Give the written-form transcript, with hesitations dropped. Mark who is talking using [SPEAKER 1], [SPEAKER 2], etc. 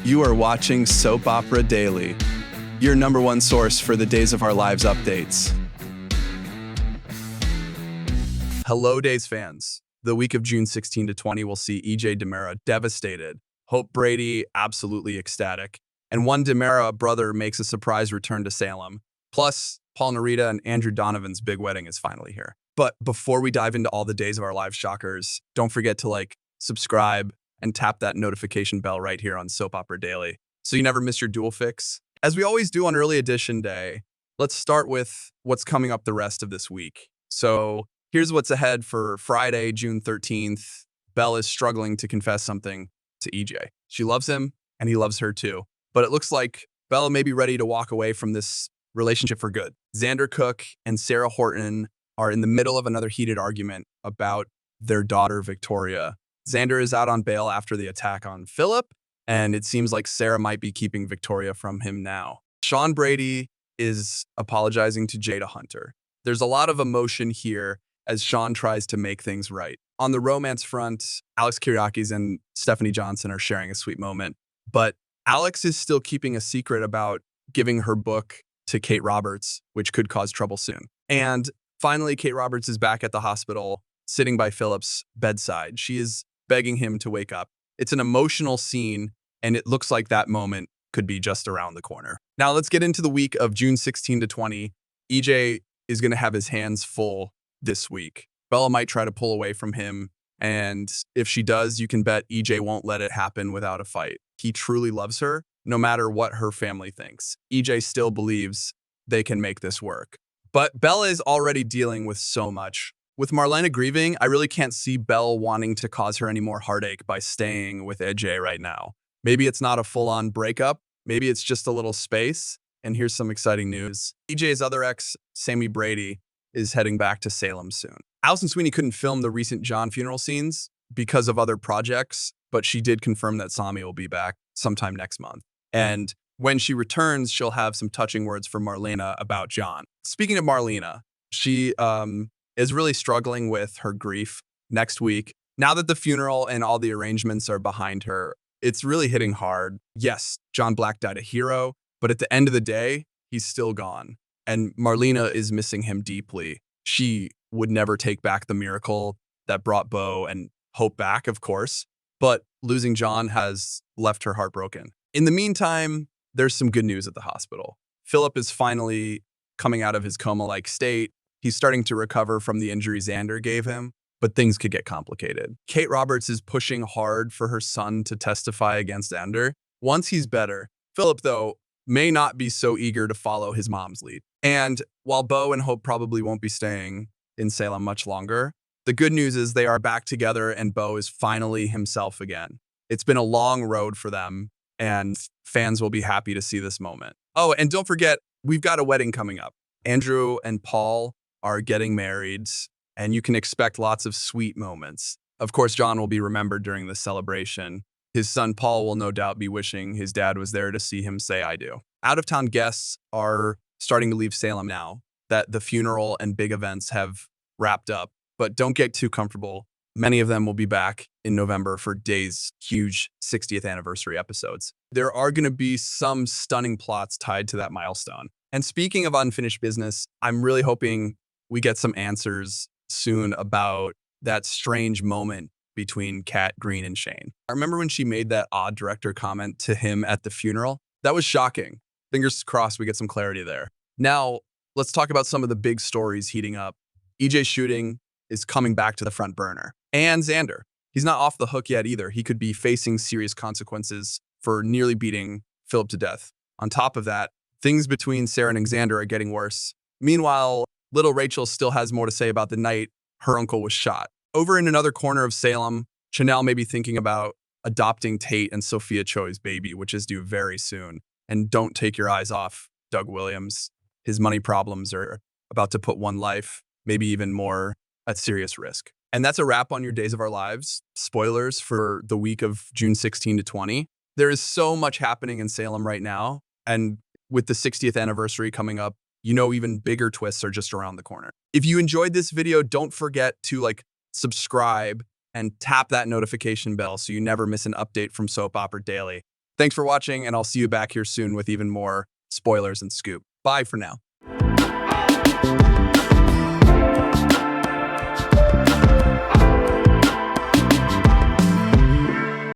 [SPEAKER 1] You are watching Soap Opera Daily, your number one source for the Days of Our Lives updates. Hello, Days fans. The week of June 16 to 20 will see DiMera devastated, Hope Brady absolutely ecstatic, and one DiMera brother makes a surprise return to Salem. Plus, Paul Narita and Andrew Donovan's big wedding is finally here. But before we dive into all the Days of Our Lives shockers, don't forget to subscribe, and tap that notification bell right here on Soap Opera Daily so you never miss your DOOL fix. As we always do on Early Edition Day, let's start with what's coming up the rest of this week. So here's what's ahead for Friday, June 13th. Belle is struggling to confess something to EJ. She loves him, and he loves her too. But it looks like Belle may be ready to walk away from this relationship for good. Xander Cook and Sarah Horton are in the middle of another heated argument about their daughter, Victoria. Xander is out on bail after the attack on Philip, and it seems like Sarah might be keeping Victoria from him now. Sean Brady is apologizing to Jada Hunter. There's a lot of emotion here as Sean tries to make things right. On the romance front, Alex Kiriakis and Stephanie Johnson are sharing a sweet moment, but Alex is still keeping a secret about giving her book to Kate Roberts, which could cause trouble soon. And finally, Kate Roberts is back at the hospital, sitting by Philip's bedside. She is begging him to wake up. It's an emotional scene, and it looks like that moment could be just around the corner. Now let's get into the week of June 16 to 20. EJ is going to have his hands full this week. Bella might try to pull away from him, and if she does, you can bet EJ won't let it happen without a fight. He truly loves her, no matter what her family thinks. EJ still believes they can make this work. But Bella is already dealing with so much. With Marlena grieving, I really can't see Belle wanting to cause her any more heartache by staying with EJ right now. Maybe it's not a full-on breakup. Maybe it's just a little space. And here's some exciting news. EJ's other ex, Sammy Brady, is heading back to Salem soon. Allison Sweeney couldn't film the recent John funeral scenes because of other projects, but she did confirm that Sammy will be back sometime next month. And when she returns, she'll have some touching words for Marlena about John. Speaking of Marlena, she is really struggling with her grief next week. Now that the funeral and all the arrangements are behind her, it's really hitting hard. Yes, John Black died a hero, but at the end of the day, he's still gone. And Marlena is missing him deeply. She would never take back the miracle that brought Bo and Hope back, of course, but losing John has left her heartbroken. In the meantime, there's some good news at the hospital. Philip is finally coming out of his coma-like state. He's starting to recover from the injury Xander gave him, but things could get complicated. Kate Roberts is pushing hard for her son to testify against Xander. Once he's better, Philip, though, may not be so eager to follow his mom's lead. And while Bo and Hope probably won't be staying in Salem much longer, the good news is they are back together and Bo is finally himself again. It's been a long road for them, and fans will be happy to see this moment. Oh, and don't forget, we've got a wedding coming up. Andrew and Paul are getting married, and you can expect lots of sweet moments. Of course, John will be remembered during the celebration. His son Paul will no doubt be wishing his dad was there to see him say I do. Out-of-town guests are starting to leave Salem now that the funeral and big events have wrapped up, but don't get too comfortable. Many of them will be back in November for Day's huge 60th anniversary episodes. There are going to be some stunning plots tied to that milestone. And speaking of unfinished business, I'm really hoping we get some answers soon about that strange moment between Kat, Green, and Shane. I remember when she made that odd director comment to him at the funeral. That was shocking. Fingers crossed we get some clarity there. Now, let's talk about some of the big stories heating up. EJ's shooting is coming back to the front burner. And Xander. He's not off the hook yet either. He could be facing serious consequences for nearly beating Philip to death. On top of that, things between Sarah and Xander are getting worse. Meanwhile, little Rachel still has more to say about the night her uncle was shot. Over in another corner of Salem, Chanel may be thinking about adopting Tate and Sophia Choi's baby, which is due very soon. And don't take your eyes off Doug Williams. His money problems are about to put one life, maybe even more, at serious risk. And that's a wrap on your Days of Our Lives. Spoilers for the week of June 16 to 20. There is so much happening in Salem right now. And with the 60th anniversary coming up, you know even bigger twists are just around the corner. If you enjoyed this video, don't forget to subscribe and tap that notification bell so you never miss an update from Soap Opera Daily. Thanks for watching, and I'll see you back here soon with even more spoilers and scoop. Bye for now.